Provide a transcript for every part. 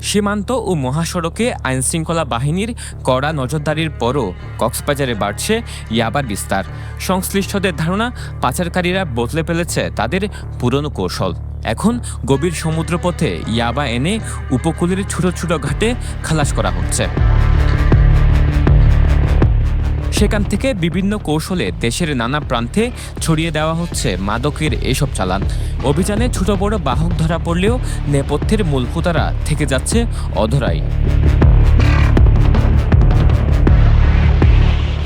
সীমান্ত ও মহাসড়কে আইনশৃঙ্খলা বাহিনীর কড়া নজরদারির পরও কক্সবাজারে বাড়ছে ইয়াবার বিস্তার। সংশ্লিষ্টদের ধারণা, পাচারকারীরা বদলে ফেলেছে তাদের পুরনো কৌশল। এখন গভীর সমুদ্রপথে ইয়াবা এনে উপকূলের ছোট ছোট ঘাটে খালাস করা হচ্ছে। সেখান থেকে বিভিন্ন কৌশলে দেশের নানা প্রান্তে ছড়িয়ে দেওয়া হচ্ছে মাদকের এসব চালান। অভিযানে ছোট বড় বাহক ধরা পড়লেও নেপথ্যের মূল হোতারা থেকে যাচ্ছে অধরাই।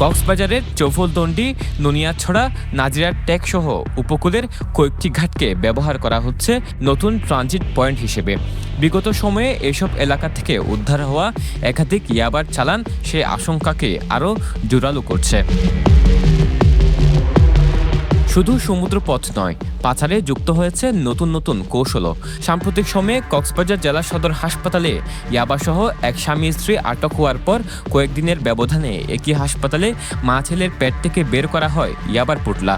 কক্সবাজারের চৌফুলদণ্ডি, নুনিয়াছড়া, নাজিরার টেক সহ উপকূলের কয়েকটি ঘাটকে ব্যবহার করা হচ্ছে নতুন ট্রানজিট পয়েন্ট হিসেবে। বিগত সময়ে এসব এলাকা থেকে উদ্ধার হওয়া একাধিক ইয়াবার চালান সে আশঙ্কাকে আরও জোরালো করছে। শুধু সমুদ্রপথ নয়, পাচারে যুক্ত হয়েছে নতুন নতুন কৌশলও। সাম্প্রতিক সময়ে কক্সবাজার জেলা সদর হাসপাতালে ইয়াবাসহ এক স্বামী স্ত্রী আটক হওয়ার পর কয়েকদিনের ব্যবধানে একই হাসপাতালে মা ছেলের পেট থেকে বের করা হয় ইয়াবার পোটলা।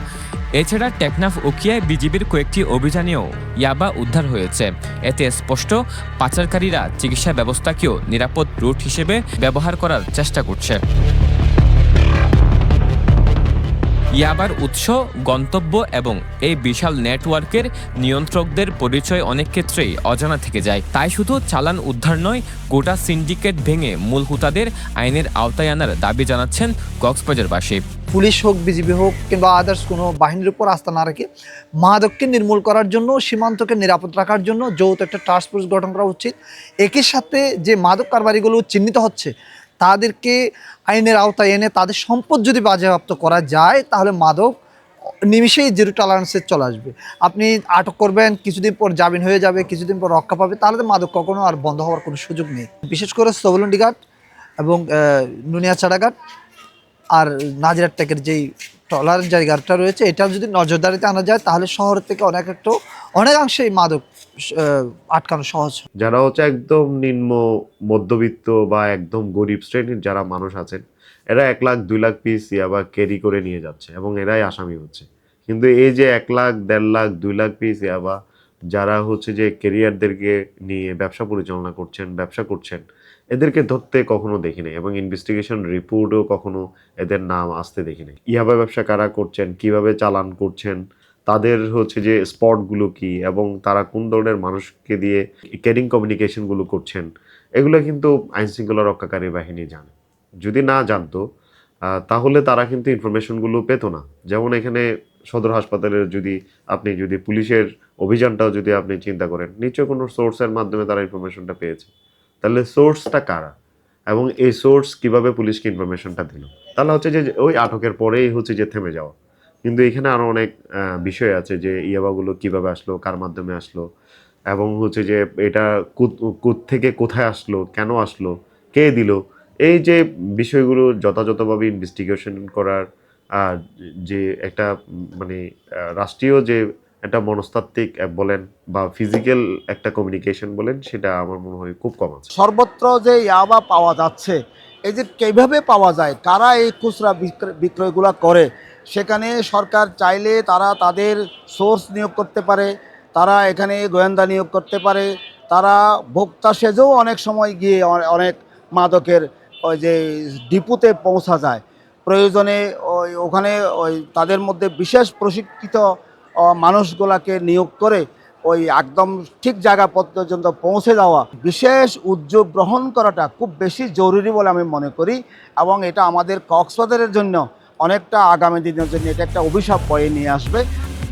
এছাড়া টেকনাফ উখিয়ায় বিজিবির কয়েকটি অভিযানেও ইয়াবা উদ্ধার হয়েছে। এতে স্পষ্ট, পাচারকারীরা চিকিৎসা ব্যবস্থাকেও নিরাপদ রুট হিসেবে ব্যবহার করার চেষ্টা করছে। ইয়াবার উৎস, গন্তব্য এবং এই বিশাল নেটওয়ার্কের নিয়ন্ত্রকদের পরিচয় অনেক ক্ষেত্রেই অজানা থেকে যায়। তাই শুধু চালান উদ্ধার নয়, গোটা সিন্ডিকেট ভেঙে মূল হোতাদের আইনের আওতায় আনার দাবি জানাচ্ছেন কক্সবাজারবাসী। পুলিশ হোক, বিজিবি হোক কিংবা আদার্স কোনো বাহিনীর উপর আস্থা না রেখে মাদককে নির্মূল করার জন্য, সীমান্তকে নিরাপদ রাখার জন্য যৌথ একটা টাস্ক ফোর্স গঠন করা উচিত। একই সাথে যে মাদক কারবারিগুলো চিহ্নিত হচ্ছে তাদেরকে আইনের আওতায় এনে তাদের সম্পদ যদি বাজেয়াপ্ত করা যায়, তাহলে মাদক নিমিশেই জিরো টলারেন্সে চলে আসবে। আপনি আটক করবেন, কিছুদিন পর জামিন হয়ে যাবে, কিছুদিন পর রক্ষা পাবে, তাহলে তো মাদক কখনো আর বন্ধ হওয়ার কোনো সুযোগ নেই। বিশেষ করে চৌফুলদণ্ডি ঘাট এবং নুনিয়াছড়া ঘাট আর নাজিরার টেকের যেই ট্রলার জায়গাটা রয়েছে, এটা যদি নজরদারিতে আনা যায়, তাহলে শহরের থেকে অনেকাংশেই মাদক আটকানো সহজ। যারা হচ্ছে একদম নিম্ন মধ্যবিত্ত বা একদম গরিব শ্রেণীর যারা মানুষ আছেন, এরা 1 লাখ 2 লাখ পিস ইয়াবা ক্যারি করে নিয়ে যাচ্ছে এবং এরাই আসামি হচ্ছে। কিন্তু এই যে 1 লাখ 1.5 লাখ 2 লাখ পিস ইয়াবা যারা হচ্ছে যে ক্যারিয়ারদেরকে নিয়ে ব্যবসা পরিচালনা করছেন, ব্যবসা করছেন, এদেরকে ধরতে কখনো দেখি নাই এবং ইনভেস্টিগেশন রিপোর্টও কখনো এদের নাম আসতে দেখি নাই। ইয়াবা ব্যবসা কারা করছেন, কিভাবে চালান করছেন, তাদের হচ্ছে যে স্পটগুলো কি এবং তারা কোন ধরনের মানুষকে দিয়ে ক্যারিং কমিউনিকেশনগুলো করছেন, এগুলো কিন্তু আইনশৃঙ্খলা রক্ষাকারী বাহিনী জানে। যদি না জানতো তাহলে তারা কিন্তু ইনফরমেশনগুলো পেতো না। যেমন এখানে সদর হাসপাতালের যদি পুলিশের অভিযানটাও যদি আপনি চিন্তা করেন, নিশ্চয় কোনো সোর্সের মাধ্যমে তারা ইনফরমেশনটা পেয়েছে। তাহলে সোর্সটা কারা এবং এই সোর্স কিভাবে পুলিশকে ইনফরমেশনটা দিল, তাহলে হচ্ছে যে ওই আটকের পরেই হচ্ছে যে থেমে যাওয়া। কিন্তু এখানে আরও অনেক বিষয় আছে, যে ইয়াবাগুলো কিভাবে আসলো, কার মাধ্যমে আসলো, এবং হচ্ছে যে এটা থেকে কোথায় আসলো, কেন আসলো, কে দিল, এই যে বিষয়গুলো যথাযথভাবে ইনভেস্টিগেশন করার যে একটা মানে রাষ্ট্রীয় যে একটা মনস্তাত্ত্বিক বলেন বা ফিজিক্যাল একটা কমিউনিকেশন বলেন, সেটা আমার মনে হয় খুব কম আছে। সর্বত্র যে ইয়াবা পাওয়া যাচ্ছে, এই যে কীভাবে পাওয়া যায়, কারা এই খুচরা বিক্রয়গুলো করে, সেখানে সরকার চাইলে তারা তাদের সোর্স নিয়োগ করতে পারে, তারা এখানে গোয়েন্দা নিয়োগ করতে পারে, তারা ভোক্তা সেজেও অনেক সময় গিয়ে অনেক মাদকের ওই যে ডিপুতে পৌঁছা যায়। প্রয়োজনে ওখানে তাদের মধ্যে বিশেষ প্রশিক্ষিত মানুষগুলাকে নিয়োগ করে ওই একদম ঠিক জায়গা পর্যন্ত পৌঁছে যাওয়া, বিশেষ উদ্যোগ গ্রহণ করাটা খুব বেশি জরুরি বলে আমি মনে করি। এবং এটা আমাদের কক্সবাজারের জন্য অনেকটা আগামী দিনের জন্য এটা একটা অভিশাপ বয়ে নিয়ে আসবে।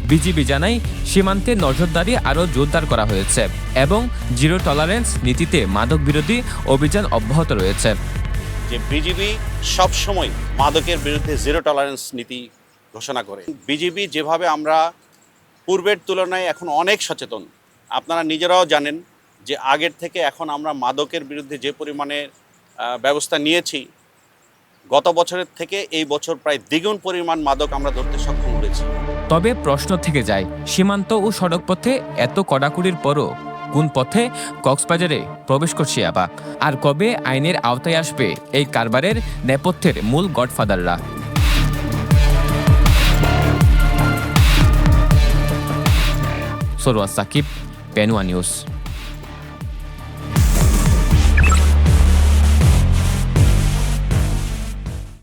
বিজিবি জানায়, সীমান্তে নজরদারি আরও জোরদার করা হয়েছে এবং জিরো টলারেন্স নীতিতে মাদক বিরোধী অভিযান অব্যাহত রয়েছে। যে বিজিবি সবসময় মাদকের বিরুদ্ধে জিরো টলারেন্স নীতি ঘোষণা করে। বিজিবি যেভাবে আমরা পূর্বের তুলনায় এখন অনেক সচেতন, আপনারা নিজেরাও জানেন যে আগের থেকে এখন আমরা মাদকের বিরুদ্ধে যে পরিমাণে ব্যবস্থা নিয়েছি, গত বছরের থেকে এই বছর প্রায় দ্বিগুণ পরিমাণ মাদক আমরা ধরতে সক্ষম হয়েছি। তবে প্রশ্ন থেকে যায়, সীমান্ত ও সড়কপথে এত কড়াকড়ির পরও কোন পথে কক্সবাজারে প্রবেশ করছে ইয়াবা, আর কবে আইনের আওতায় আসবে এই কারবারের নেপথ্যের মূল গডফাদাররা? সরওয়ার সাকিব, পেনুয়া নিউজ।